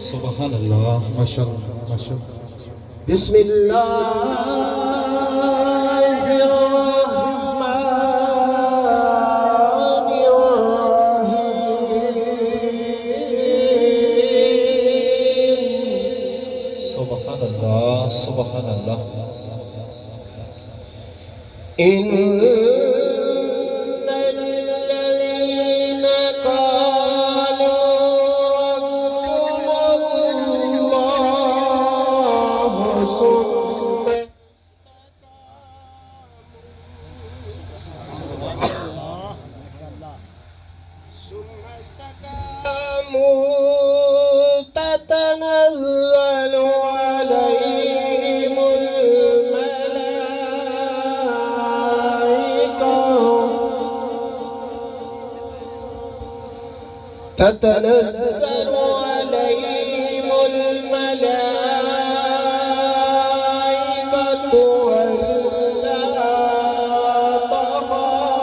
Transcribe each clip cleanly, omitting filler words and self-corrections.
सुभान अल्लाह माशाअल्लाह माशाअल्लाह बिस्मिल्लाहिर्रहमानिर्रहीम सुभान अल्लाह सुभान अल्लाह إن الذين قالوا تتنزل عليهم الملائكة تتنزل عليهم الملائكة ولا تخافوا.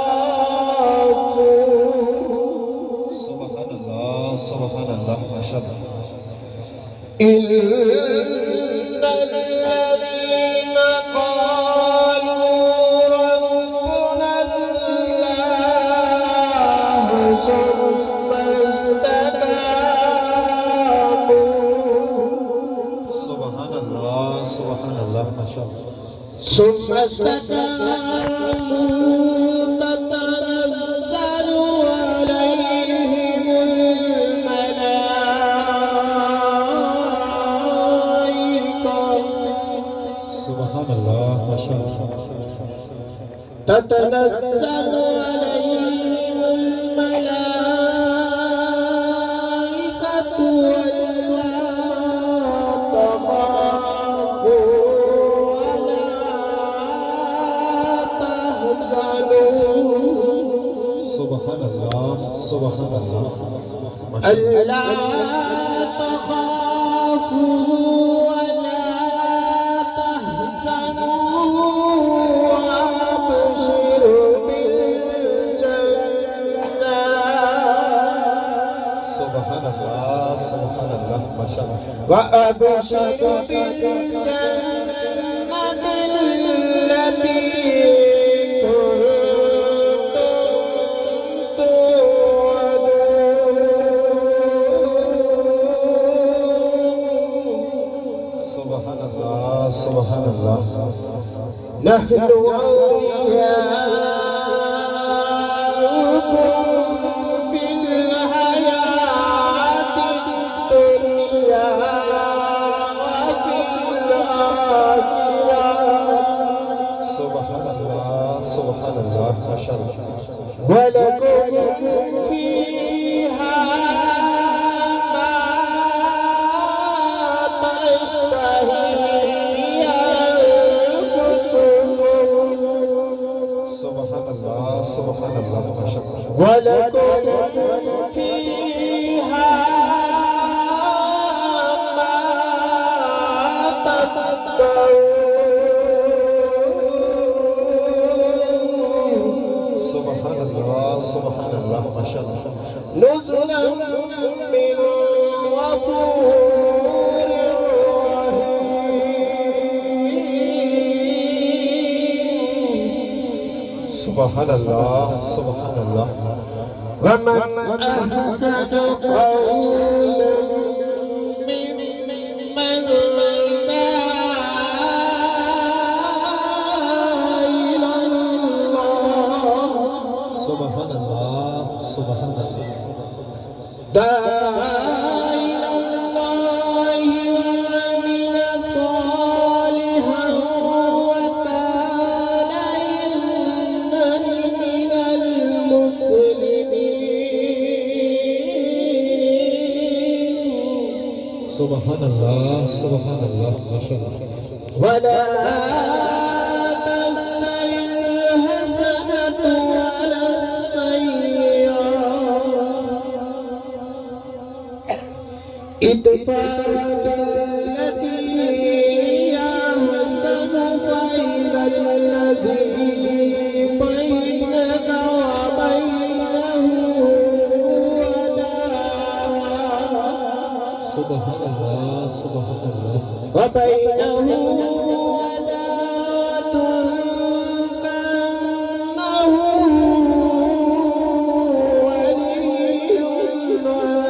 سبحان الله سبحان الله ما شاء الله. إن الذين قالوا ربنا الله ثم استقاموا سبحان الله سبحان الله ما شاء الله. ثم استقاموا تتنزل عليهم الملائكة سبحان الله ما شاء الله. تتنزل عليهم الملائكة ولا تخافوا ولا تحزنوا. سبحان الله سبحان الله ما شاء الله. ألا تخافوا ولا تحزنوا وأبشروا بالجنة. سبحان الله سبحان الله ما شاء الله. وأبشروا بالجنة التي سبحان الله سبحان الله. نحن أولياؤكم في الحياة الدنيا وفي الآخرة. سبحان الله سبحان الله ما شاء الله. ولكم فيها ما تشتهي أنفسكم. سبحان الله سبحان الله ما شاء الله. ولكم فيها ما تدعون. سبحان الله سبحان الله ما شاء الله. نزلا من غفور رحيم. سبحان الله سبحان الله. ومن أحسن قولا ممن دعا إلى الله. سبحان الله سبحان الله. دعا إلى الله وعمل صالحا وقال إنني من المسلمين. سبحان الله سبحان الله ما شاء الله. ولا تستوي الحسنة ولا السيئة ادفع بالتي هي أحسن فإذا الذي بينك وبينه عداوة سبحان الله سبحان الله. وبينه عداوة كأنه ولي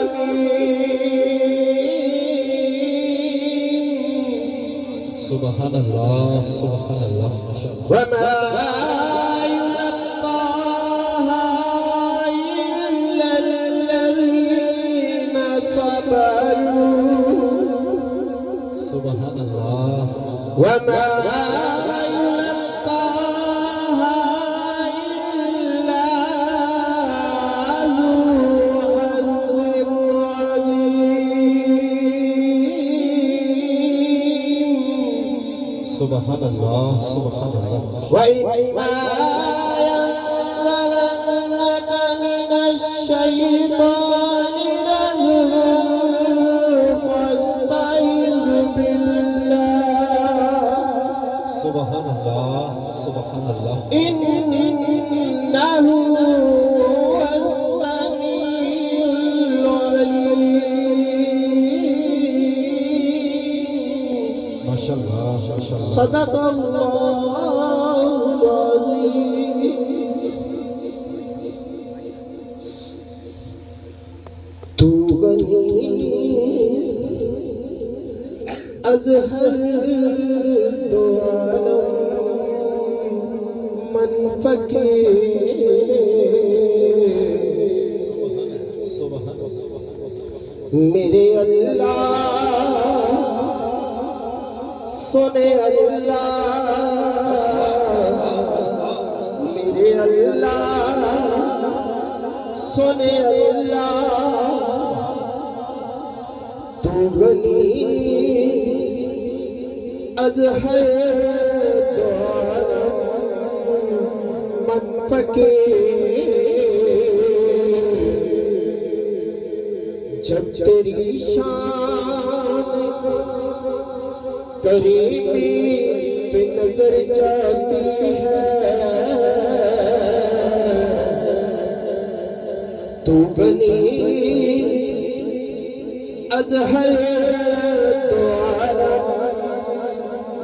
حميم. سبحان الله سبحان الله ما شاء الله. وما يلقاها إلا الذين صبروا. سبحان الله. وما يلقاها إلا ذو सुबहान अल्लाह सुबहान अल्लाह وإما ينزغنك من الشيطان نزغ فاستعذ بالله सुबहान अल्लाह सुबहान अल्लाह إنه هو السميع العليم माशाअल्लाह माशाअल्लाह صدق الله العظيم तू गनी अज़हर दो आलम मन फकीर सुबहान मेरे अल्लाह सुने अल्लाह मेरे अल्लाह सुने अल्लाह तू गनी अज़हर दो आलम मन फकीर जब तेरी शान करीबी पे नजर जाती है तू बनी अज़हर तो आलम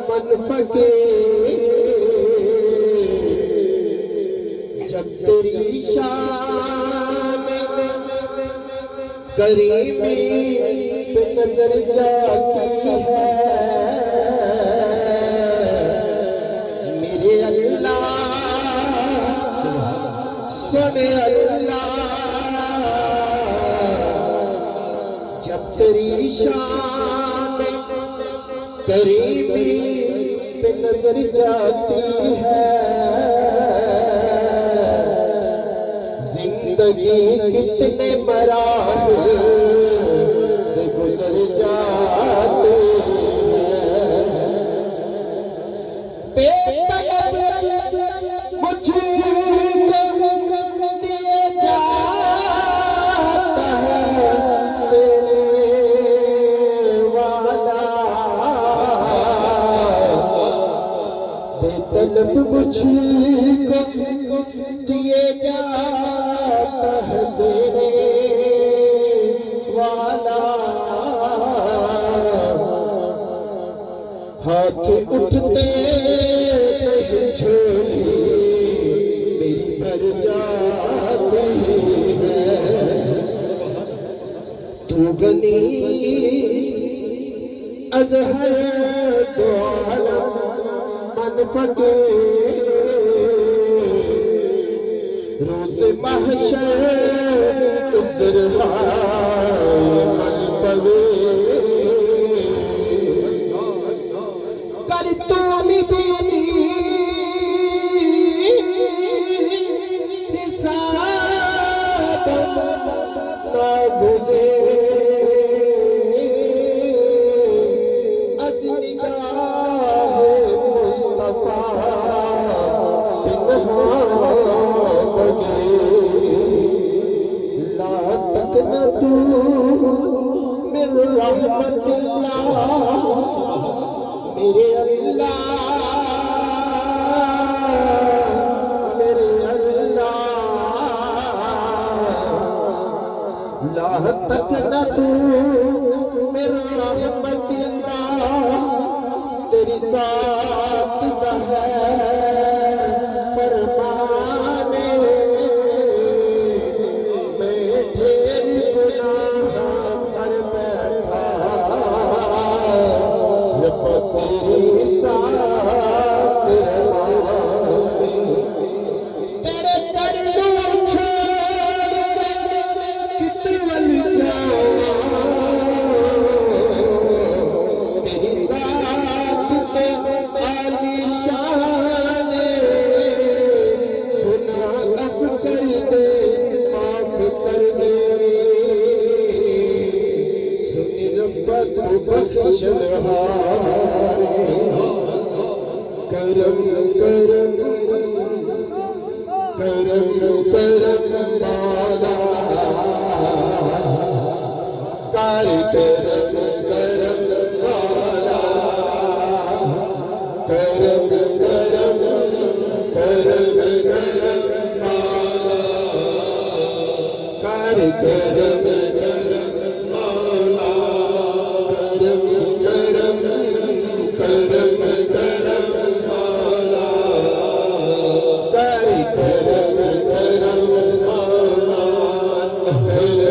मन फकीर जब तेरी शान करीबी पे नजर जाती है मेरे अल्लाह सुने अल्लाह जब तेरी शान करीबी पे नजर जाती है जिंदगी कितने मराहल से गुजर जाते हैं बेतलब मुझको दिए जाता है तेरे वाला बेतलब मुझको दिए जाता है तेरे वाला हाथ उठते नहीं झोली मेरी भर जाती है तू गनी अज़हर दो आलम मन फकीर रोज़ महशर उज़रहाए मन पवे कर तूने बेनी हिसाब ना बुझे अज निगाह मुस्तफा ला तक न तू मेरे रहमतिल्लाह मेरे अल्लाह ला तक न तू मेरे रहमतिल्लाह तेरी जात का है फरमाने मैं ढेर गुनाह कर बैठा रब तेरी साथ रहमाने तेरे दर को छोड़ कितवल जाऊं तेरी साथ ते आलिशान गुनाह माफ कर दे सुन रब्बा तू बख्श हारे करम करम करम करम माला कर करम करम माला करम करम करम करम माला कर करम करम माला करम करम करम करम माला कर करम करम माला करम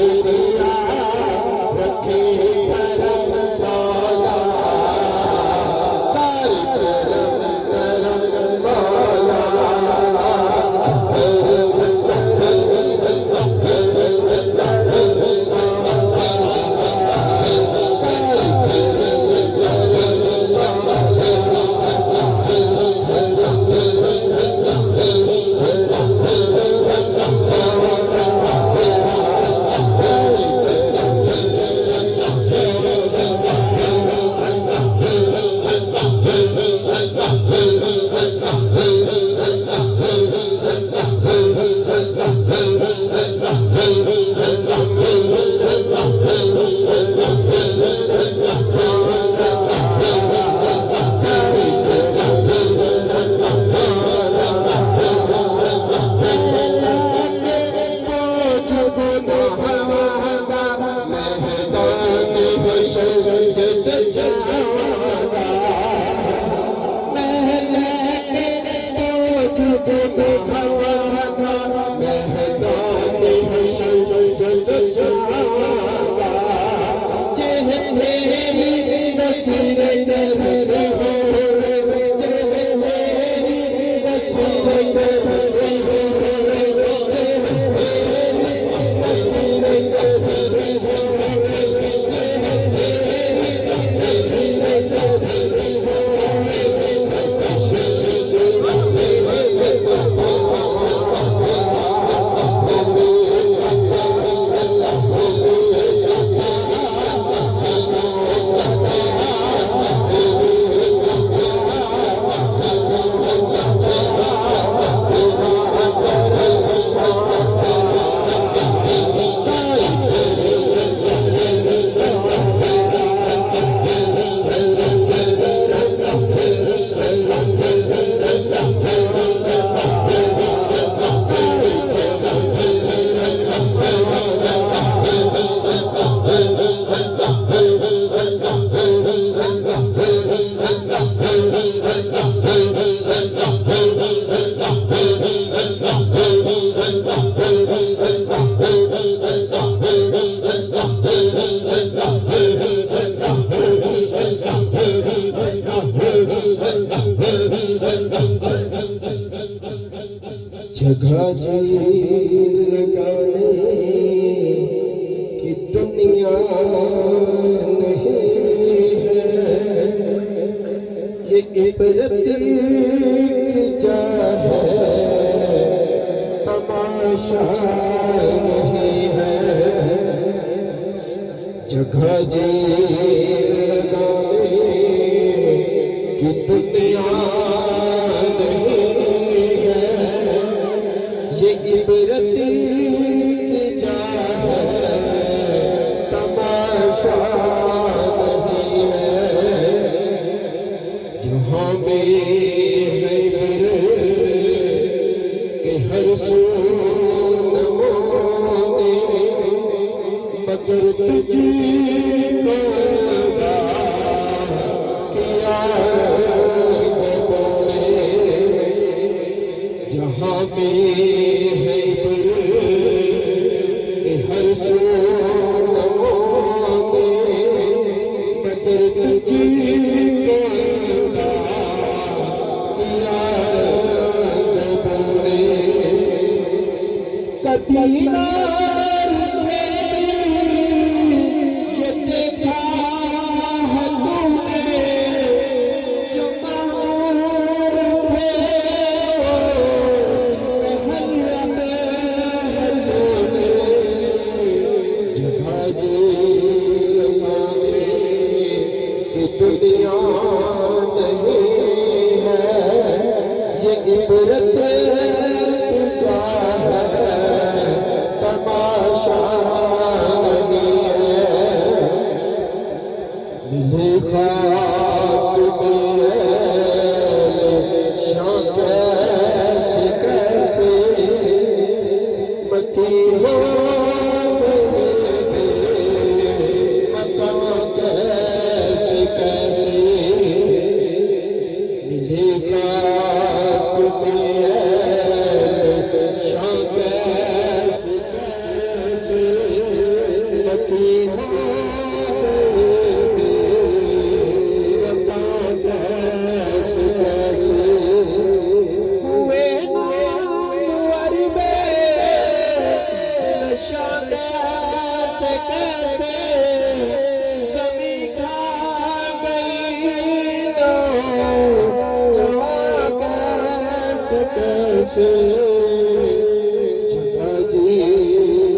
तेरिया रखे करम मौला तार करम मौला जगह जी लगाने की दुनिया नहीं है, ये इबरत की चाह है, तमाशा नहीं है। जगह जी लगाने की दुनिया इबरत की चाह है, तमाशा नहीं है। जहाँ में है के हर सू नमूने, मगर तुझको लगा किया जहाँ में दीदार से ये देखा है तूने, जो मामूर थे महल में सोने। जगह जी लगाने की दुनिया नहीं है, ये इबरत कैसे जमी खा गई लो जवा कैसे जगह जी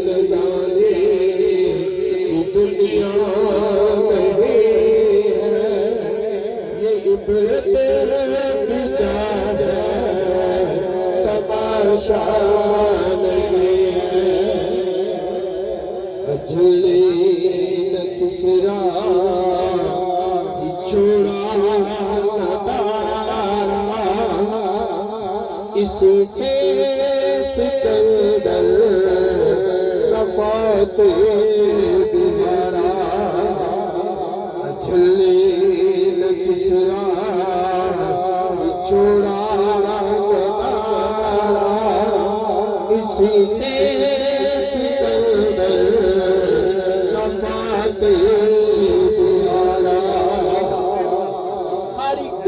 लगाने की दुनिया नहीं है ये इबरत की जा तमाशा नहीं है झूले न किसरा छोड़ा न तारा इसी से सिकंदर सफाते दीवारा झूले न किसरा छोड़ा इसी से सिकंदर सफाते दीवारा हर एक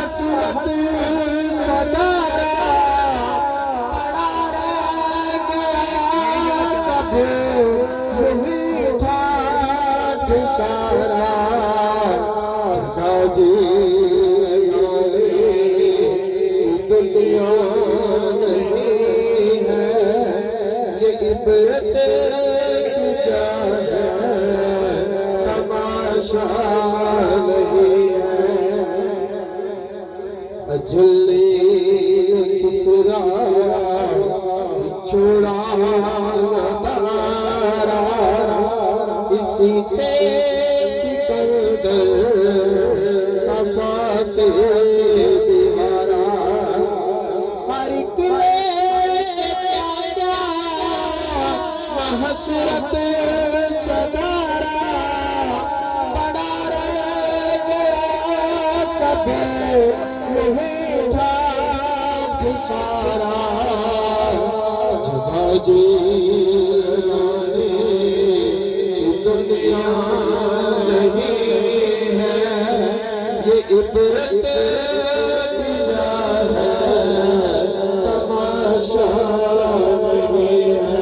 हसरत सदारा पड़ा रह गया सब वही ठाठ सारा जगह जी दुनिया नहीं है ये इबरत की जा तमाशा नहीं है झुल्ली किसरा छोड़ा तारा इसी से सिकंदर सफाते दीवारा हर हसरत सदारा पड़ा रह गया सब यही ठाठ सारा जगह जी दुनिया नहीं है ये इबरत की जा तमाशा नहीं है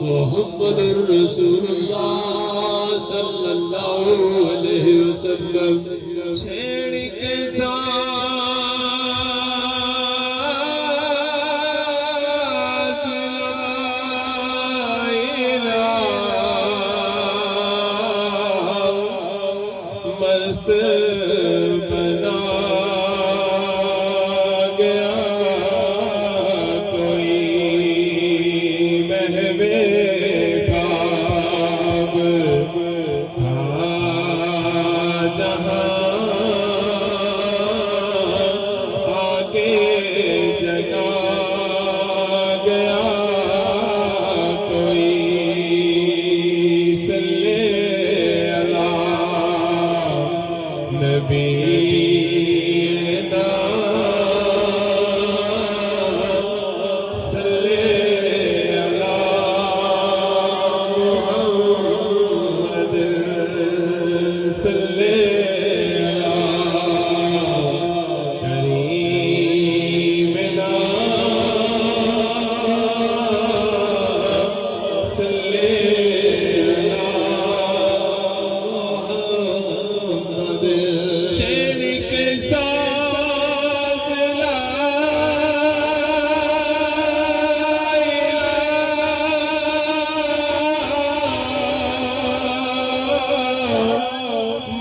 मुहम्मदुर रसूलुल्लाह सल्लल्लाहु अलैहि वसल्लम छेड़ के साथ लाइला मस्त बना गया कोई महवे खाब था जहां आके जगा गया कोई सल्ले अला नबीना सल्ले अला मुहम्मद सल्ले अला करीमना सल्ले अला मुहम्मद छेड़ के साथ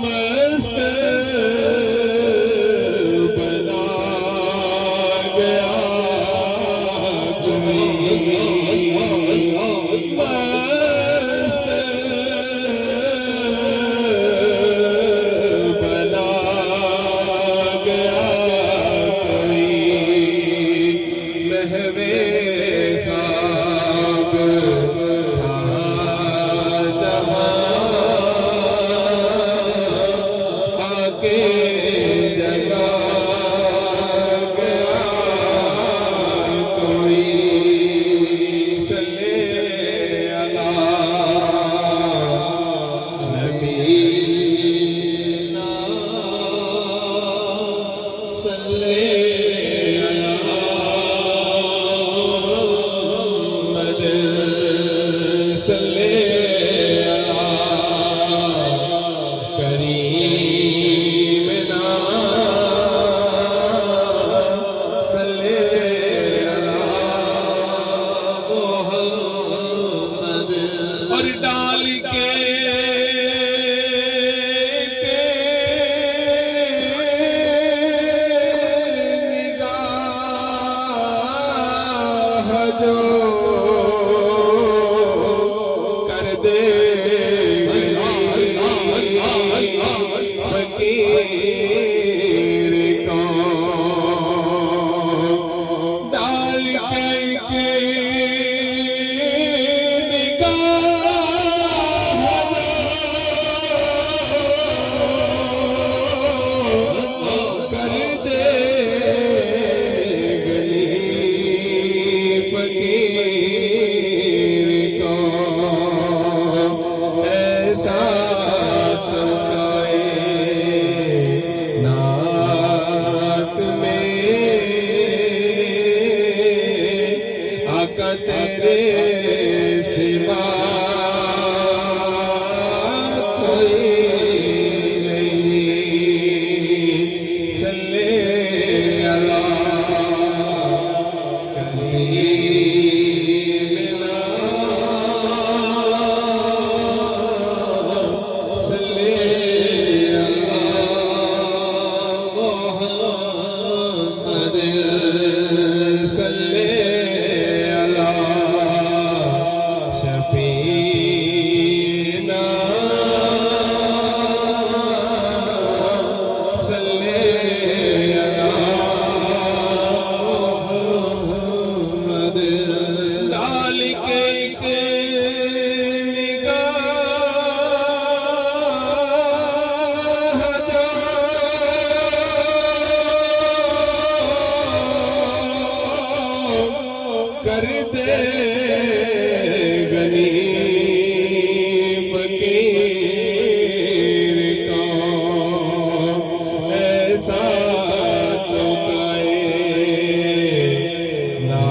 मस्त बना गया कोई मस्त बना गया कोई महवे खाब था जहां आके जगा गया कोई सल्ले अला नबीना सल्ले अला मुहम्मद सल्ले अला करीमना सल्ले अला मुहम्मद और डाल के निगाह जो कर दे फकीर को डाल के निगाह कर दे गली फकीर को ऐसा तो नात में आका तेरे सिवा कोई नहीं सल्ले अला करीमना सल्ले अला मुहम्मद सल्ले अला शफीना सल्ले अला मुहम्मद डाल के निगाह जो कर दे गनी फकीर को ऐसा तो काए ना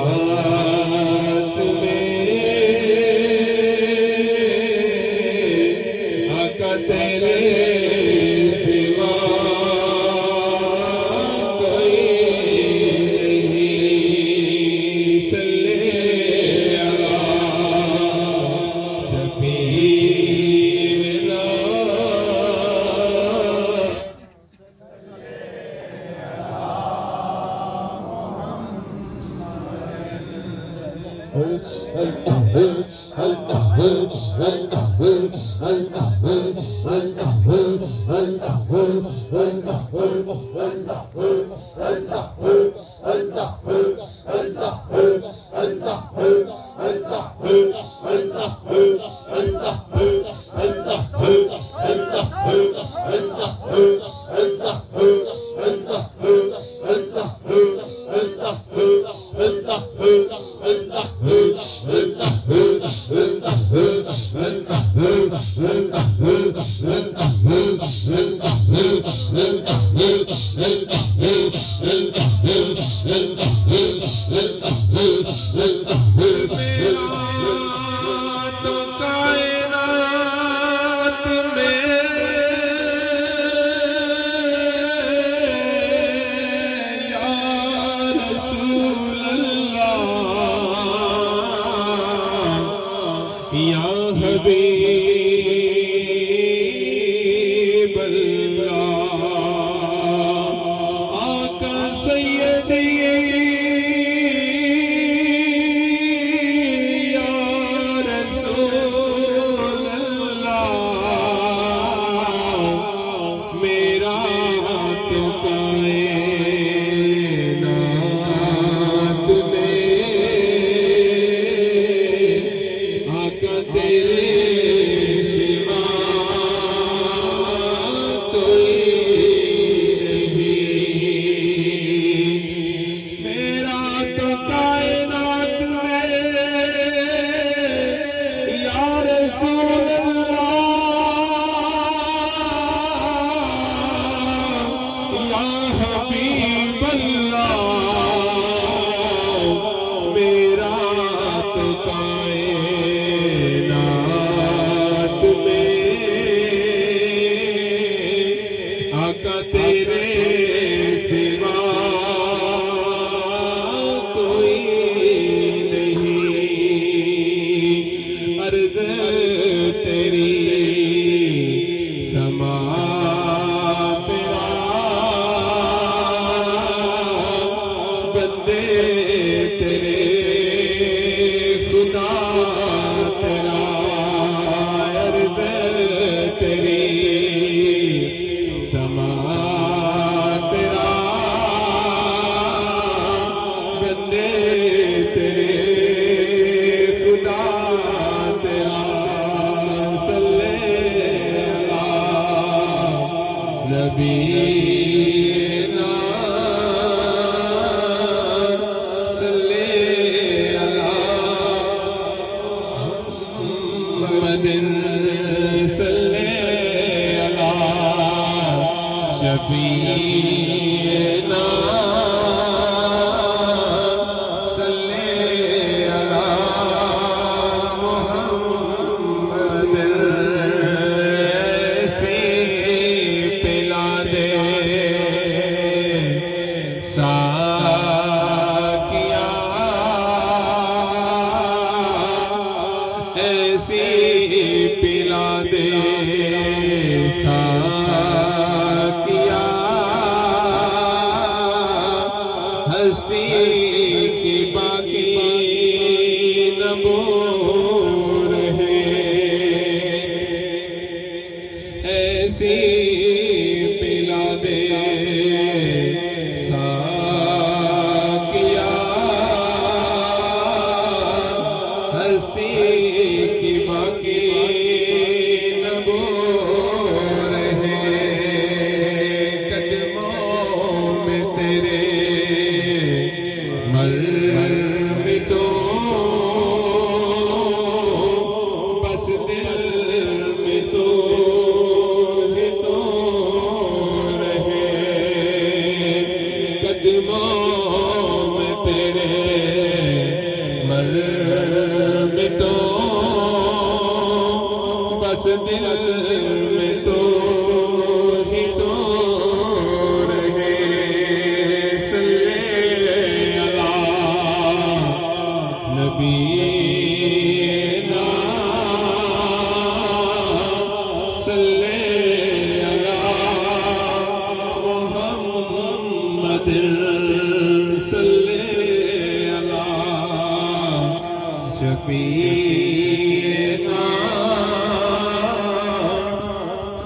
शफीना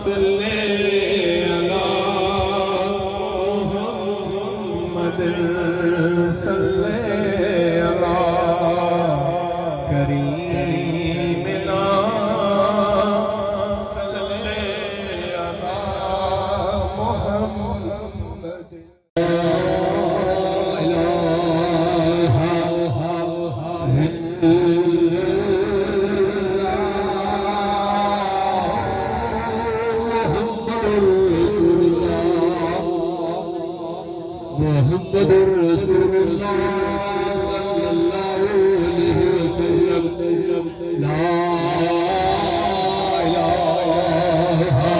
सल्ले अला मुहम्मद सल्ले अला करीमिना सल्ले अला मुहम्मद मुहम्मदुर रसूलुल्लाह सल्लल्लाहु अलैहि वसल्लम ला इलाहा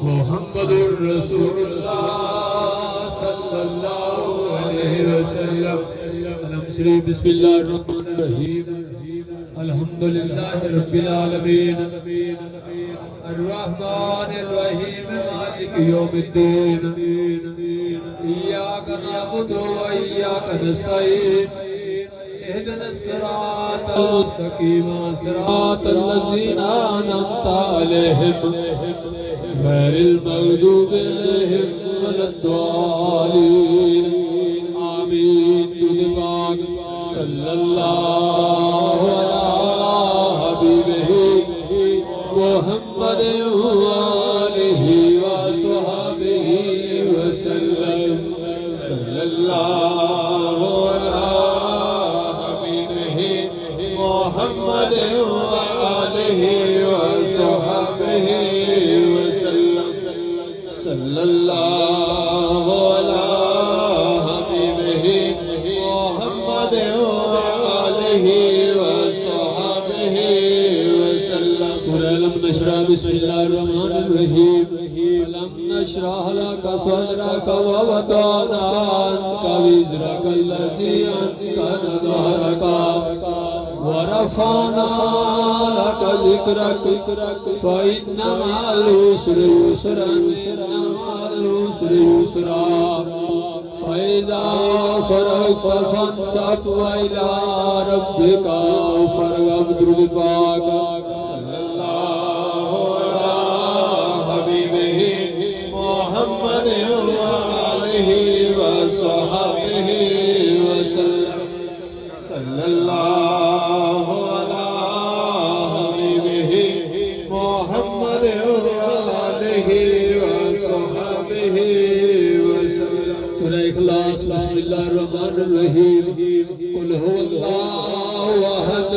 मुहम्मदुर रसूलुल्लाह सल्लल्लाहु अलैहि वसल्लम श्री बिस्मिल्लाहिर्रहमानिर्रहीम अल्हम्दुलिल्लाहि रब्बिल आलमीन अर्रहमानिर्रहीम मालिकि यौमिद्दीन इय्याका नअबुदु व इय्याका नस्तईन इहदिनस सिरातल मुस्तकीम सिरातल लज़ीना अनअमता अलैहिम गैरिल मग़दूबि अलैहिम वलद्दालीन आमीन। दुरूद पाक सल्लल्लाहु अला हबीबिही मुहम्मद व आलिहि व सहबिही वसल्लम सल्लल्लाहु अला हबीबिही मुहम्मद व आलिहि व सहबिही वसल्लम सल्लल्लाहु अला हबीबिही मुहम्मद व आलिहि व सहबिही वसल्लम। सूरह अलम नशरा बिस्मिल्लाहिर्रहमानिर्रहीम अलम नशरह लका सदरक व वदअना अन्का विज़रक अल्लज़ी अन्क़ज़ ज़हरक व रफ़अना लक ज़िक्रक फ़इन्न मअल उसरि युस्रन इन्न मअल उसरि युस्रा फ़इज़ा फ़रग़त फ़ंसब व इला रब्बिका फ़रग़ब। दुरूद पाक सल्लल्लाहु अला हबीबिही मुहम्मद व आलिहि व सहबिही वसल्लम सल्लल्लाहु अला हबीबिही मुहम्मद व आलिहि व सहबिही वसल्लम। सूरह इखलास बिस्मिल्लाहिर्रहमानिर्रहीम कुल हुवल्लाहु अहद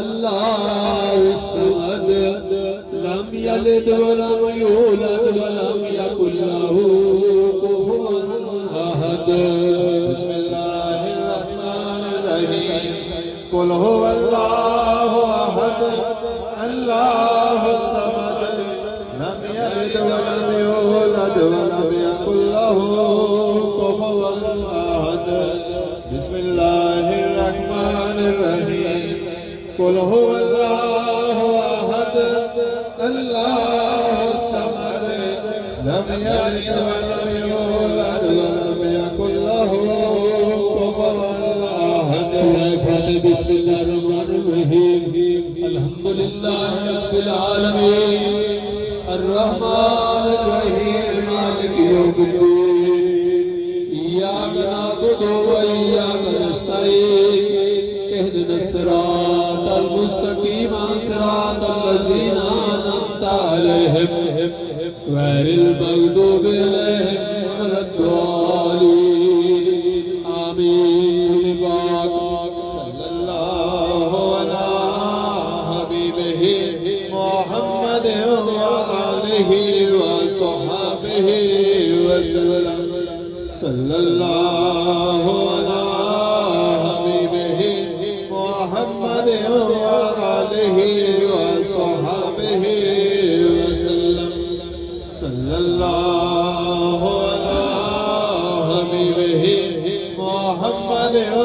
अल्लाहुस समद लम यलिद व लम यूलद व लम यकुल लहू कुफुवन अहद। बिस्मिल्लाहिर्रहमानिर्रहीम कुल हुवल्लाहु अहद अल्लाहुस समद लम यलिद व लम यूलद व लम यकुल लहू कुफुवन अहद। बिस्मिल्लाहिर्रहमानिर्रहीम कुल हुवल्लाहु अहद अल्लाहुस समद लम यलिद व लम यूलद व लम यकुल लहू कुफुवन अहद। बिस्मिल्लाहिर्रहमानिर्रहीम अल्हम्दुलिल्लाहि रब्बिल आलमीन अर्रहमानिर्रहीम मालिकि यौमिद्दीन इय्याका नअबुदु व इय्याका नस्तईन इहदिनस सिरातल मुस्तकीम सिरातल लज़ीना अनअमता अलैहिम गैरिल मग़दूबि अलैहिम वलद्दालीन आमीन। सल्लल्लाहु अला हबीबिही मुहम्मद व आलिहि व सहबिही वसल्लम सल्लल्लाहु अला हबीबिही मुहम्मद व आलिही व सहाबिही वसल्लम सल्लल्लाहु अला हबीबिही मुहम्मद व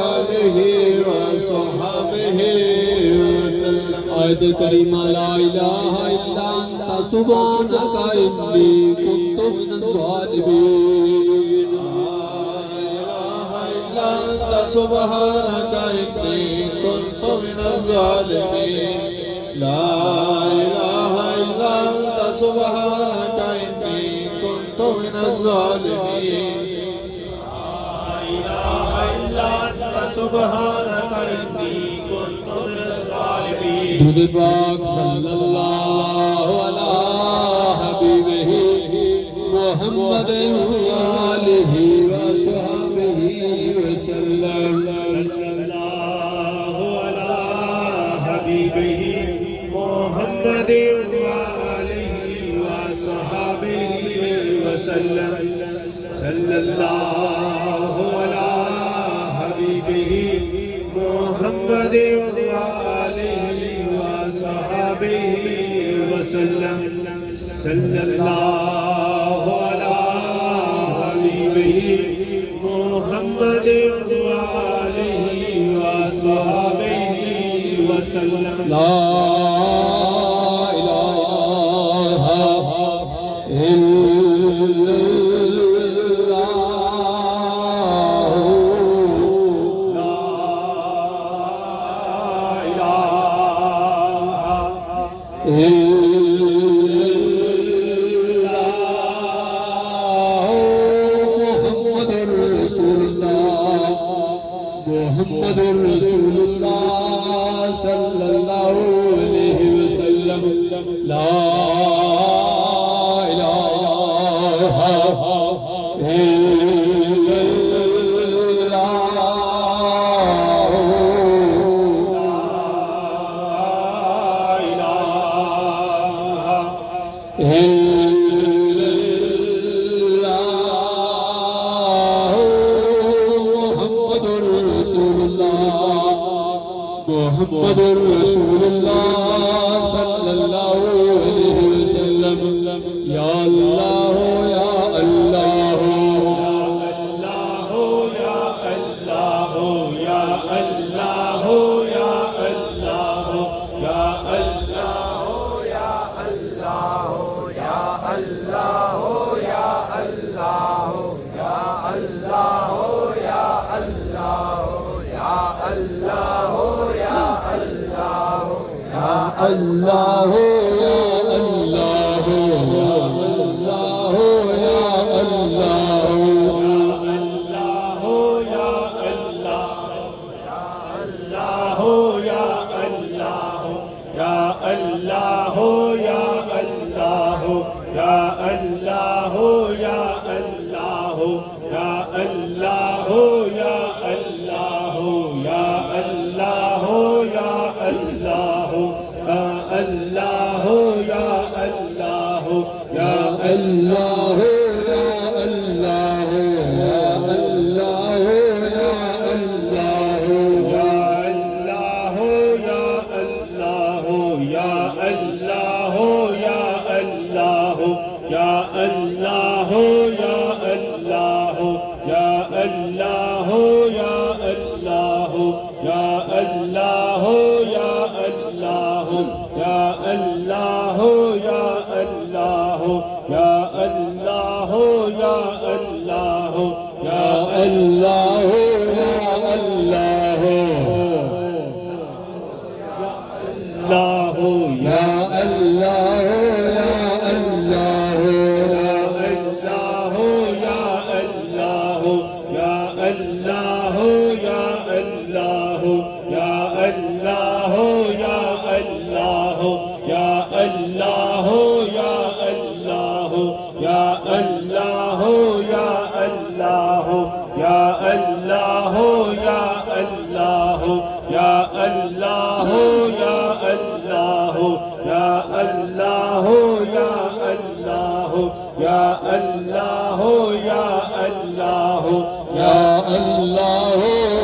आलिही व सहाबिही वसल्लम। आयत करीमा ला इलाहा इल्ला अंता सुब्हानका इन्नी कुन्तु मिनज़ ज़ालिमीन। सुबहानक इन्नी कुन्तु मिनज़ ज़ालिमीन। ला इलाहा इल्ला अंत सुबहानक इन्नी कुन्तु मिनज़ ज़ालिमीन। ला इलाहा इल्ला अंत सुबहानक इन्नी कुन्तु मिनज़ ज़ालिमीन। दुरूद पाक सल्लल्लाहु अला हबीबिही मुहम्मद व आलिही व सहाबिही वसल्लम। सल्लल्लाहु अला हबीबिही मुहम्मद व आलिही व सहाबिही वसल्लम। सल्लल्लाहु अला हबीबिही मुहम्मद व आलिही व सहाबिही वसल्लम। सल्लल्लाहु अला हबीबिही मुहम्मद व आलिही व सहाबिही वसल्लम। ला इलाहा इल्लल्लाह। ला इलाहा इल्लल्लाह। मुहम्मदुर रसूलुल्लाह मुहम्मदुर रसूलुल्लाह सल्लल्लाहु अलैहि वसल्लम। ला इलाहा इल्लल्लाह। मुहम्मदुर रसूलुल्लाह मुहम्मदुर रसूलुल्लाह सल्लल्लाहु अलैहि वसल्लम। या अल्लाह या अल्लाह या अल्लाह या अल्लाह या अल्लाह या अल्लाह या अल्लाह या अल्लाह या अल्लाह या अल्लाह या अल्लाह या अल्लाह या अल्लाह या अल्लाह या अल्लाह या अल्लाह या अल्लाह। अल्लाह या अल्लाह या अल्लाह या अल्लाह। या अल्लाह या अल्लाह या अल्लाह या अल्लाह या अल्लाह या अल्लाह या अल्लाह या अल्लाह या अल्लाह या अल्लाह या अल्लाह या अल्लाह या अल्लाह या अल्लाह या अल्लाह या अल्लाह अल्लाह या अल्लाह या अल्लाह या अल्लाह या अल्लाह या अल्लाह या अल्लाह या अल्लाह या अल्लाह या अल्लाह या अल्लाह या अल्लाह या अल्लाह या अल्लाह या अल्लाह या अल्लाह या अल्लाह या अल्लाह या अल्लाह या अल्लाह या अल्लाह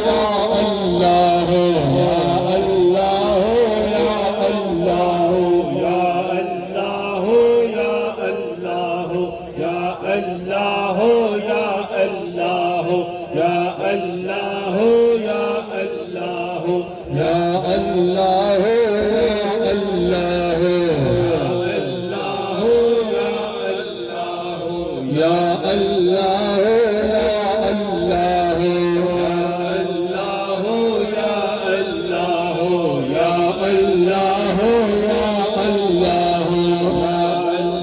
या अल्लाह या अल्लाह या अल्लाह या अल्लाह या अल्लाह या अल्लाह या अल्लाह या अल्लाह या अल्लाह या अल्लाह या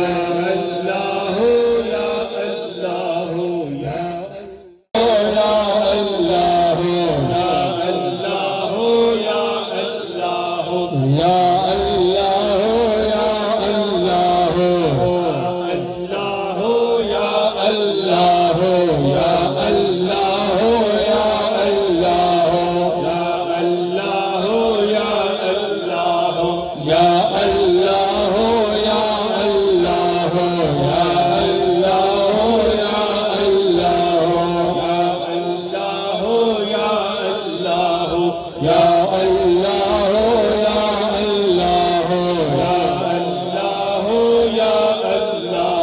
अल्लाह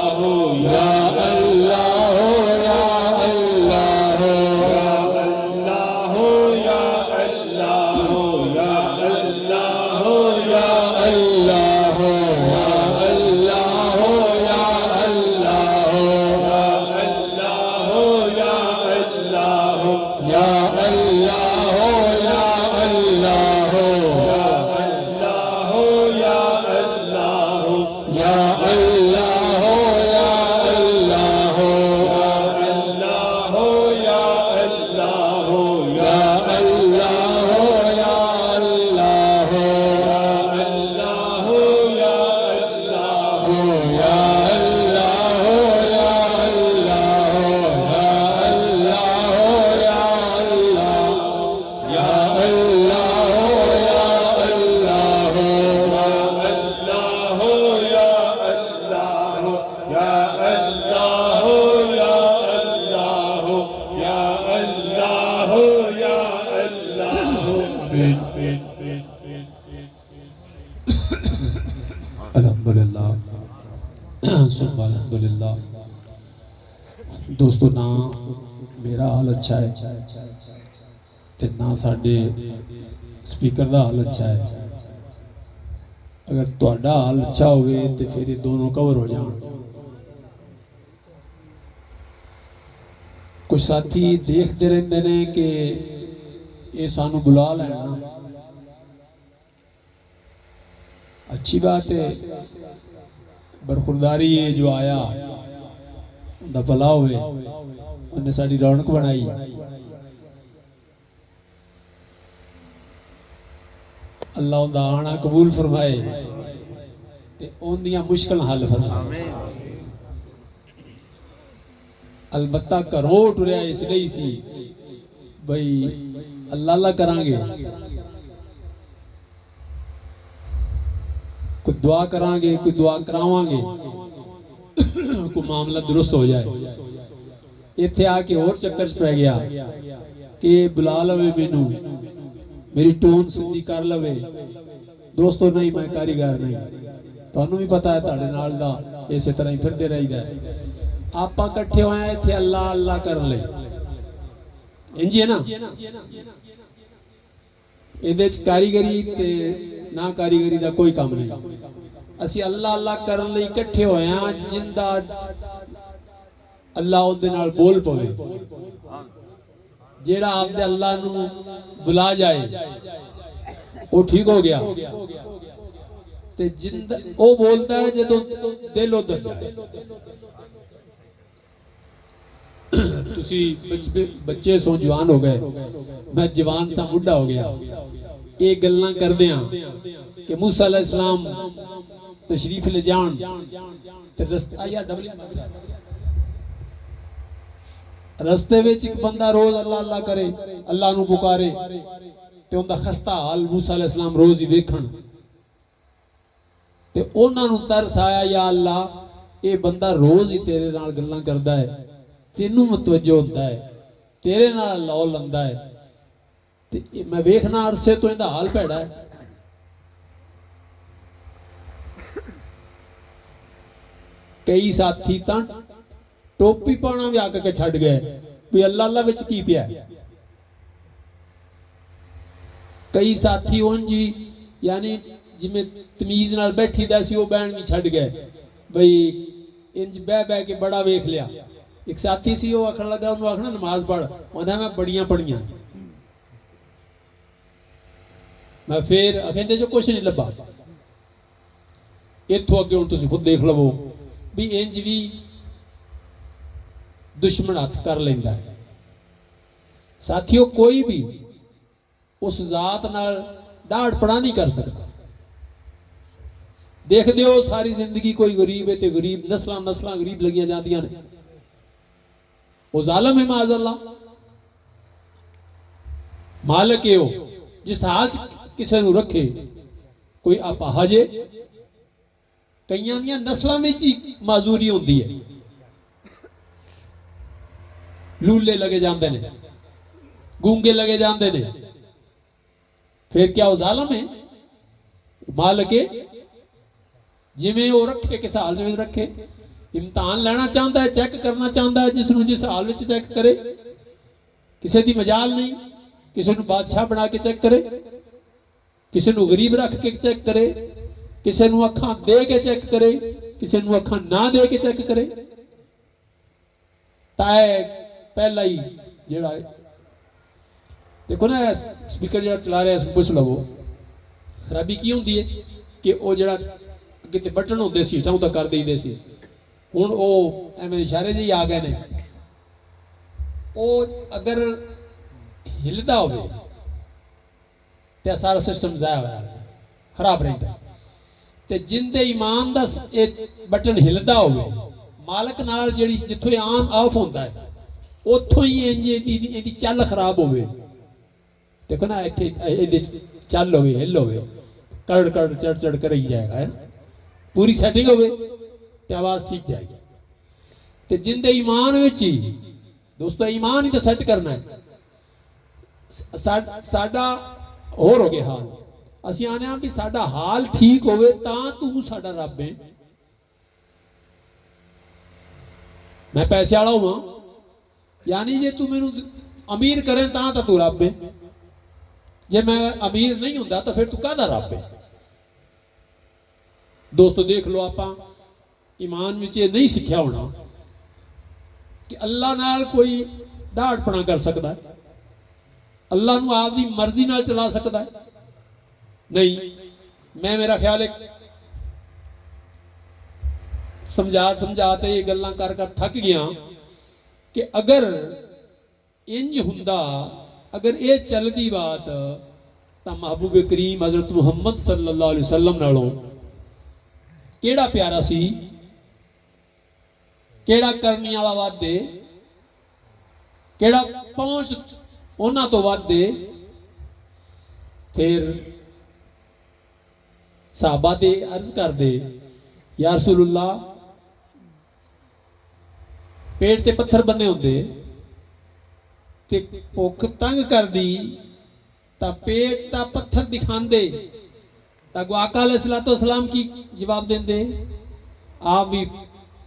अल्हम्दुलिल्लाह। दोस्तों ना मेरा हाल अच्छा है ते ना साडे स्पीकर का हाल अच्छा है। अगर तुहाडा हाल अच्छा होवे ते फिर ये दोनों कवर हो जान। कुछ साथी देखते रहते ने कि ये सानू बुला लेना, अच्छी बात है, बरखुरदारी है। जो आया उनका भला होवे, उन्हें साड़ी रौनक बनाई। अल्लाह उनका आना कबूल फरमाए ते उनदियां मुश्किल हल फरमाए। अलबत्ता घरों टुरिया इसलिए सी भाई अल्लाह अल्लाह करांगे, कोई दुआ करांगे, कोई दुआ करावांगे, कोई मामला दुरुस्त हो जाए। इत्थे आके और चक्कर च पै गया कि बुला लवे मैनू, मेरी टोन सीधी कर लवे। दोस्तों नहीं, मैं कारीगर नहीं, तुहानू भी पता है, तुहाडे नाल दा इस तरह ही फिरदे रहीदा। आपां इकट्ठे होए इत्थे अल्लाह अल्लाह करन लई, इंज है ना। इहदे च कारीगरी ते ना कारीगरी दा कोई काम नहीं। असी अल्लाह अल्लाह करन लई इकट्ठे होए हां, जिंदा अल्लाह उहदे नाल बोल पवे। जेड़ा आपदे अल्लाह नू बुला जाए वो ठीक हो गया, ते जिंदा वो बोलता है जदों दिल उधर जाए। तुसी बच्चे सो जवान हो गए, मैं जवान सा बुढ़ा हो गया। ये गल्लां करदे हां कि मूसा अलैहिस्सलाम तशरीफ ले जान ते रस्ते विच एक बंदा रोज अल्लाह अल्लाह करे, अल्लाह नू पुकारे, ते उनदा खस्ता हाल मूसा अलैहिस्सलाम रोज ही देखण ਤੇ ਉਹਨਾਂ ਨੂੰ ਤਰਸ ਆਇਆ, ਯਾ ਅੱਲਾ ਇਹ ਬੰਦਾ ਰੋਜ਼ ਹੀ ਤੇਰੇ ਨਾਲ ਗੱਲਾਂ ਕਰਦਾ ਹੈ, ਤੈਨੂੰ ਮਤਵਜੋ ਹੁੰਦਾ ਹੈ, ਤੇਰੇ ਨਾਲ ਲੌ ਲੰਦਾ ਹੈ, ਤੇ ਮੈਂ ਵੇਖਣਾ ਅਰਸੇ ਤੋਂ ਇਹਦਾ ਹਾਲ ਭੈੜਾ ਹੈ। ਕਈ ਸਾਥੀ ਤਾਂ ਟੋਪੀ ਪਾਉਣਾ ਵੀ ਅੱਕ ਕੇ ਛੱਡ ਗਏ ਵੀ ਅੱਲਾ ਅੱਲਾ ਵਿੱਚ ਕੀ ਪਿਆ। ਕਈ ਸਾਥੀ ਉਂਝ ਹੀ ਯਾਨੀ ਜਿਵੇਂ ਤਮੀਜ਼ ਨਾਲ ਬੈਠੀਦਾ ਸੀ ਉਹ ਬਹਿਣ ਵੀ ਛੱਡ ਗਏ ਬਈ ਇੰਜ ਬਹਿ ਬਹਿ ਕੇ ਬੜਾ ਵੇਖ ਲਿਆ। ਇੱਕ ਸਾਥੀ ਸੀ ਉਹ ਆਖਣ ਲੱਗਾ, ਉਹਨੂੰ ਆਖਣਾ ਨਮਾਜ਼ ਪੜ੍ਹ, ਉਹਦਾ ਮੈਂ ਬੜੀਆਂ ਪੜੀਆਂ। ਮੈਂ ਫੇਰ ਅਖੰਦੇ ਜੋ ਕੁਛ ਨਹੀਂ ਲੱਭਾ। ਇੱਥੋਂ ਅੱਗੇ ਹੁਣ ਤੁਸੀਂ ਖੁਦ ਦੇਖ ਲਵੋ ਵੀ ਇੰਜ ਵੀ ਦੁਸ਼ਮਣ ਹੱਥ ਕਰ ਲੈਂਦਾ ਹੈ। ਸਾਥੀਓ ਕੋਈ ਵੀ ਉਸ ਜ਼ਾਤ ਨਾਲ ਢਾੜ ਪੜਾ ਨਹੀਂ ਕਰ ਸਕਦਾ। ਦੇਖਦੇ ਹੋ ਸਾਰੀ ਜ਼ਿੰਦਗੀ ਕੋਈ ਗਰੀਬ ਹੈ ਤੇ ਗਰੀਬ ਨਸਲਾਂ ਨਸਲਾਂ ਗਰੀਬ ਲੱਗੀਆਂ ਜਾਂਦੀਆਂ ਨੇ। ਉਹ ਜ਼ਾਲਮ ਹੈ ਮਾਜ਼ ਅੱਲਾ। ਮਾਲਕ ਹੈ ਉਹ ਜਿਸ ਹਾਲ ਚ ਕਿਸੇ ਨੂੰ ਰੱਖੇ। ਕੋਈ ਅਪਾਹਜ ਹੈ, ਕਈਆਂ ਦੀਆਂ ਨਸਲਾਂ ਵਿੱਚ ਹੀ ਮਾਜ਼ੂਰੀ ਹੁੰਦੀ ਹੈ, ਲੂਲੇ ਲਗੇ ਜਾਂਦੇ ਨੇ, ਗੂੰਗੇ ਲਗੇ ਜਾਂਦੇ ਨੇ, ਫਿਰ ਕਿਆ ਉਹ ਜ਼ਾਲਮ ਹੈ? ਮਾਲਕ ਹੈ। ਜਿਵੇਂ ਉਹ ਰੱਖੇ ਕਿਸ ਹਾਲ ਵਿੱਚ ਰੱਖੇ। ਇਮਤਿਹਾਨ ਲੈਣਾ ਚਾਹੁੰਦਾ ਹੈ, ਚੈੱਕ ਕਰਨਾ ਚਾਹੁੰਦਾ ਹੈ, ਜਿਸ ਨੂੰ ਜਿਸ ਹਾਲ ਵਿੱਚ ਚੈੱਕ ਕਰੇ। ਕਿਸੇ ਦੀ ਮਜਾਲ ਨਹੀਂ, ਕਿਸੇ ਨੂੰ ਬਾਦਸ਼ਾਹ ਬਣਾ ਕੇ ਚੈੱਕ ਕਰੇ, ਕਿਸੇ ਨੂੰ ਗਰੀਬ ਰੱਖ ਕੇ ਚੈੱਕ ਕਰੇ, ਕਿਸੇ ਨੂੰ ਅੱਖਾਂ ਦੇ ਕੇ ਚੈੱਕ ਕਰੇ, ਕਿਸੇ ਨੂੰ ਅੱਖਾਂ ਨਾ ਦੇ ਕੇ ਚੈੱਕ ਕਰੇ। ਤਾਂ ਪਹਿਲਾ ਹੀ ਜਿਹੜਾ ਹੈ ਦੇਖੋ ਨਾ, ਸਪੀਕਰ ਜਿਹੜਾ ਚਲਾ ਰਿਹਾ ਇਸ ਪੁੱਛ ਲਵੋ ਖਰਾਬੀ ਕੀ ਹੁੰਦੀ ਹੈ ਕਿ ਉਹ ਜਿਹੜਾ ਕਿਤੇ ਬਟਨ ਹੁੰਦੇ ਸੀ ਚਾਹੂੰ ਤਾਂ ਕਰ ਦੇਈਦੇ ਸੀ, ਹੁਣ ਉਹ ਐਵੇਂ ਇਸ਼ਾਰੇ ਜਿਹੇ ਆ ਗਏ ਨੇ। ਉਹ ਅਗਰ ਹਿੱਲਦਾ ਹੋਵੇ ਤੇ ਸਾਰਾ ਸਿਸਟਮ ਜ਼ਾਇਆ ਹੋਇਆ ਖਰਾਬ ਰਹਿੰਦਾ। ਤੇ ਜਿੰਦੇ ਈਮਾਨ ਦਾ ਇਹ ਬਟਨ ਹਿੱਲਦਾ ਹੋਵੇ, ਮਾਲਕ ਨਾਲ ਜਿਹੜੀ ਜਿੱਥੋਂ ਆਨ ਆਫ ਹੁੰਦਾ ਹੈ ਉੱਥੋਂ ਹੀ ਇੰਜ ਇਹਦੀ ਚੱਲ ਖਰਾਬ ਹੋਵੇ। ਦੇਖੋ ਨਾ ਇੱਥੇ ਇਹਦੀ ਚੱਲ ਹੋਵੇ, ਹਿੱਲ ਹੋਵੇ, ਕੜ ਕੜ ਚੜ ਚੜ ਕਰ ਹੀ ਜਾਏਗਾ, ਹੈ ਪੂਰੀ ਸੈਟਿੰਗ ਹੋਵੇ ਤੇ ਆਵਾਜ਼ ਠੀਕ ਜਾਏਗੀ। ਤੇ ਜਿੰਦੇ ਈਮਾਨ ਵਿੱਚ ਹੀ ਦੋਸਤੋ ਈਮਾਨ ਹੀ ਤਾਂ ਸੈੱਟ ਕਰਨਾ ਹੈ। ਸਾਡਾ ਹੋਰ ਹੋ ਗਿਆ ਹਾਲ। ਅਸੀਂ ਆਨੇ ਆ ਵੀ ਸਾਡਾ ਹਾਲ ਠੀਕ ਹੋਵੇ ਤਾਂ ਤੂੰ ਸਾਡਾ ਰੱਬ ਹੈ। ਮੈਂ ਪੈਸੇ ਵਾਲਾ ਹੋਵਾਂ, ਯਾਨੀ ਜੇ ਤੂੰ ਮੈਨੂੰ ਅਮੀਰ ਕਰੇ ਤਾਂ ਤੂੰ ਰੱਬ ਹੈ। ਜੇ ਮੈਂ ਅਮੀਰ ਨਹੀਂ ਹੁੰਦਾ ਤਾਂ ਫਿਰ ਤੂੰ ਕਾਹਦਾ ਰੱਬ ਹੈ? ਦੋਸਤੋ ਦੇਖ ਲਓ, ਆਪਾਂ ਈਮਾਨ ਵਿੱਚ ਇਹ ਨਹੀਂ ਸਿੱਖਿਆ ਹੋਣਾ ਕਿ ਅੱਲਾ ਨਾਲ ਕੋਈ ਢਾੜਪਣਾ ਕਰ ਸਕਦਾ ਹੈ, ਅੱਲਾ ਨੂੰ ਆਪਦੀ ਮਰਜ਼ੀ ਨਾਲ ਚਲਾ ਸਕਦਾ ਹੈ। ਨਹੀਂ, ਮੈਂ ਮੇਰਾ ਖਿਆਲ ਹੈ ਸਮਝਾ ਤੇ ਇਹ ਗੱਲਾਂ ਕਰ ਥੱਕ ਗਿਆ ਕਿ ਅਗਰ ਇੰਜ ਹੁੰਦਾ, ਅਗਰ ਇਹ ਚੱਲਦੀ ਬਾਤ ਤਾਂ ਮਹਬੂਬ ਕਰੀਮ ਹਜ਼ਰਤ ਮੁਹੰਮਦ ਸੱਲੱਲਾਹੁ ਅਲੈहि ਵਸੱਲਮ ਨਾਲੋਂ ਕਿਹੜਾ ਪਿਆਰਾ ਸੀ, ਕਿਹੜਾ ਕਰਨੀ ਵਾਲਾ ਵਾਦੇ, ਕਿਹੜਾ ਪਹੁੰਚ ਉਹਨਾਂ ਤੋਂ ਵਾਦੇ। ਫਿਰ ਸਾਹਬਾ ਦੇ ਅਰਜ਼ ਕਰਦੇ, ਯਾ ਰਸੂਲullah ਪੇਟ ਤੇ ਪੱਥਰ ਬੰਨੇ ਹੁੰਦੇ ਤੇ ਭੁੱਖ ਤੰਗ ਕਰਦੀ ਤਾਂ ਪੇਟ ਤਾਂ ਪੱਥਰ ਦਿਖਾਉਂਦੇ ਤਾਂ ਆਕਾ ਅਲੈਹਿਸਸਲਾਤੁ ਵਸਲਾਮ ਕੀ ਜਵਾਬ ਦਿੰਦੇ? ਆਪ ਵੀ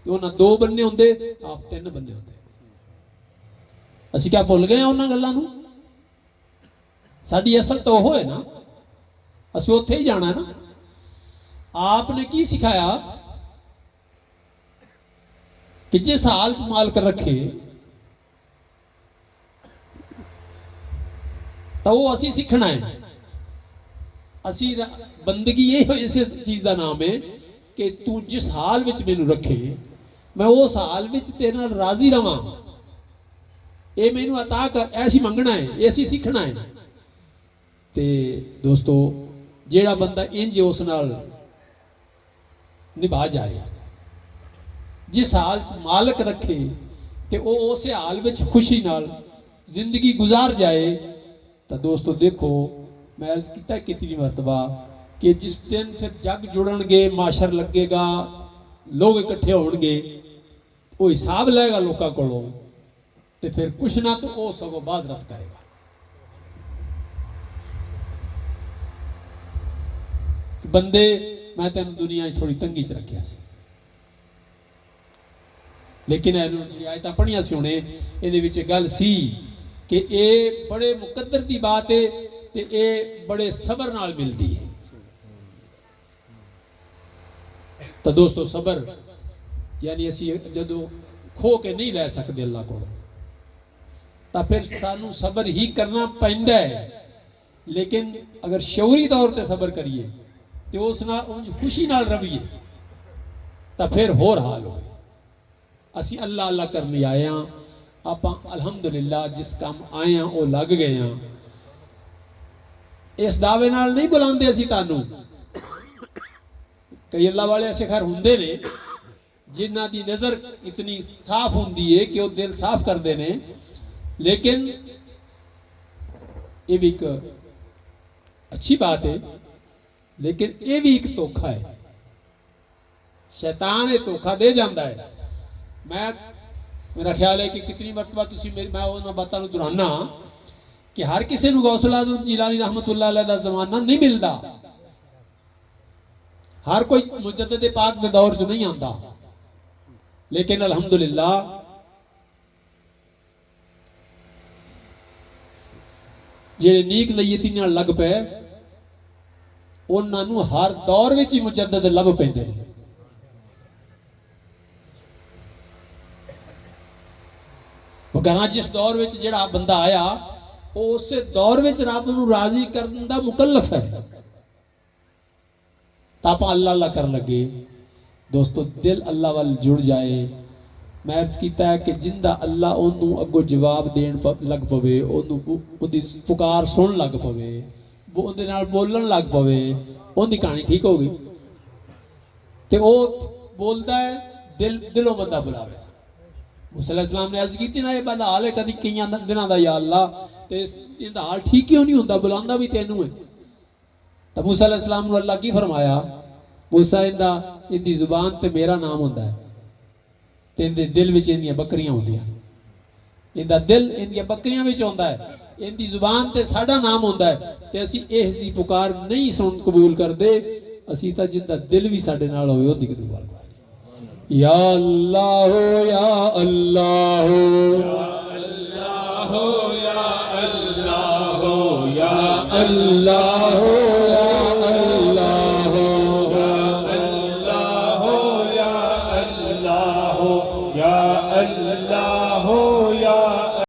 ਉਹਨਾਂ ਦੋ ਬੰਨੇ ਹੁੰਦੇ, ਆਪ ਤਿੰਨ ਬੰਨੇ ਹੁੰਦੇ। ਅਸੀਂ ਕਿਆ ਭੁੱਲ ਗਏ ਉਹਨਾਂ ਗੱਲਾਂ ਨੂੰ? ਸਾਡੀ ਅਸਲ ਤਾਂ ਉਹ ਹੈ ਨਾ, ਅਸੀਂ ਉੱਥੇ ਹੀ ਜਾਣਾ ਨਾ। ਆਪ ਨੇ ਕੀ ਸਿਖਾਇਆ ਕਿ ਜਿਸ ਹਾਲ ਚ ਮਾਲਕ ਰੱਖੇ ਤਾਂ ਉਹ ਅਸੀਂ ਸਿੱਖਣਾ ਹੈ। ਅਸੀਂ ਬੰਦਗੀ ਇਹ ਇਸੇ ਚੀਜ਼ ਦਾ ਨਾਮ ਹੈ ਕਿ ਤੂੰ ਜਿਸ ਹਾਲ ਵਿੱਚ ਮੈਨੂੰ ਰੱਖੇ ਮੈਂ ਉਸ ਹਾਲ ਵਿੱਚ ਤੇਰੇ ਨਾਲ ਰਾਜ਼ੀ ਰਵਾਂ। ਇਹ ਮੈਨੂੰ ਅਤਾ ਕਰ, ਐਸੀ ਮੰਗਣਾ ਹੈ, ਇਹ ਅਸੀਂ ਸਿੱਖਣਾ ਹੈ। ਤੇ ਦੋਸਤੋ ਜਿਹੜਾ ਬੰਦਾ ਇੰਜ ਉਸ ਨਾਲ ਨਿਭਾ ਜਾਏ, ਜਿਸ ਹਾਲ ਚ ਮਾਲਕ ਰੱਖੇ ਤੇ ਉਹ ਉਸੇ ਹਾਲ ਵਿੱਚ ਖੁਸ਼ੀ ਨਾਲ ਜ਼ਿੰਦਗੀ ਗੁਜ਼ਾਰ ਜਾਏ, ਤਾਂ ਦੋਸਤੋ ਦੇਖੋ ਮੈਂ अर्ज किया कितनी मरतबा कि जिस दिन फिर जग जुड़नगे, माशर लगेगा, लोग इकट्ठे होणगे, वो हिसाब लेगा लोगों कोलों, ते फिर कुछ ना तो वो सगों बाजरत करेगा। बंदे मैं तेन दुनिया थोड़ी तंगी च रखिया सी, लेकिन आयतां पढ़िया सी हुणे, इहदे विच गल सी कि ये बड़े मुकद्दर की बात है, ते ये बड़े सबर नाल मिलती है। तो दोस्तों सबर यानी असी जदों खो के नहीं लै सकते अल्लाह को, तो फिर सानू सबर ही करना पैंदा है। लेकिन अगर शऊरी तौर पर सबर करिए तो उस नाल उंज खुशी नाल रवीए तो फिर होर हाल हो। असी अल्लाह अल्लाह करने आए हाँ, आप अलहमदुलिल्लाह जिस काम आए हैं वो लग गए हैं। इस दावे नाल नहीं बुलाते असी तानू, कई अल्लाह वाले ऐसे खैर होंगे ने जिन्हां दी नज़र इतनी साफ होंदी है कि वो दिल साफ करते हैं, लेकिन ये भी एक अच्छी बात है, लेकिन ये भी एक धोखा है। शैतान ये धोखा दे जाता है। मेरा ख्याल है कि कितनी मरतबा मैं उन्होंने बातों दोहराना कि हर किसी को गौसुल आज़म जिलानी रहमतुल्लाह अलैह दा ज़माना नहीं मिलता, हर कोई मुजद्दिद पाक के दौर से नहीं आता। लेकिन अल्हम्दुलिल्लाह जेड़े नीक नीयती नाल लग पे उन्होंने हर दौर में ही मुजद्दिद लभ पैंदे ने। वगैरह जिस दौर में जेड़ा बंदा आया वो उस दौर में रब नूं राजी करने का मुकल्लफ है, तो आप अल्लाह अल्लाह कर लगे। दोस्तों दिल अल्लाह वाल जुड़ जाए। मैं अर्ज किया है कि जिंदा अल्लाह ओनू अगों जवाब देन लग पवे, ओदी पुकार सुन लग पवे, उहदे नाल बोलन लग पवे, उहदी कहानी ठीक हो गई। तो वो बोलता है दिलों बंदा बुलावे। मूसा अलैहिस्सलाम ने अर्ज की ना, ये बंदा हाले कभी कई दिनों का या अल्लाह, तो इसका हाल ठीक क्यों नहीं होता, बुलांदा भी तेनू है। तो मूसा अलैहिस्सलाम को अल्लाह की फरमाया, मूसा इनकी जुबान ते मेरा नाम होंदा है, ते इनके दिल विच इनदियां बकरियां होंदियां, इनका दिल इनदियां बकरियां विच होंदा है, इनकी जुबान ते साडा नाम होंदा है। ते असीं इहदी पुकार नहीं सुन कबूल करते, असीं तां जिंदा दिल भी साडे नाल होवे उहदी दुआ करदे। या अल्लाह या अल्लाह या अल्लाह या अल्लाह या अल्लाह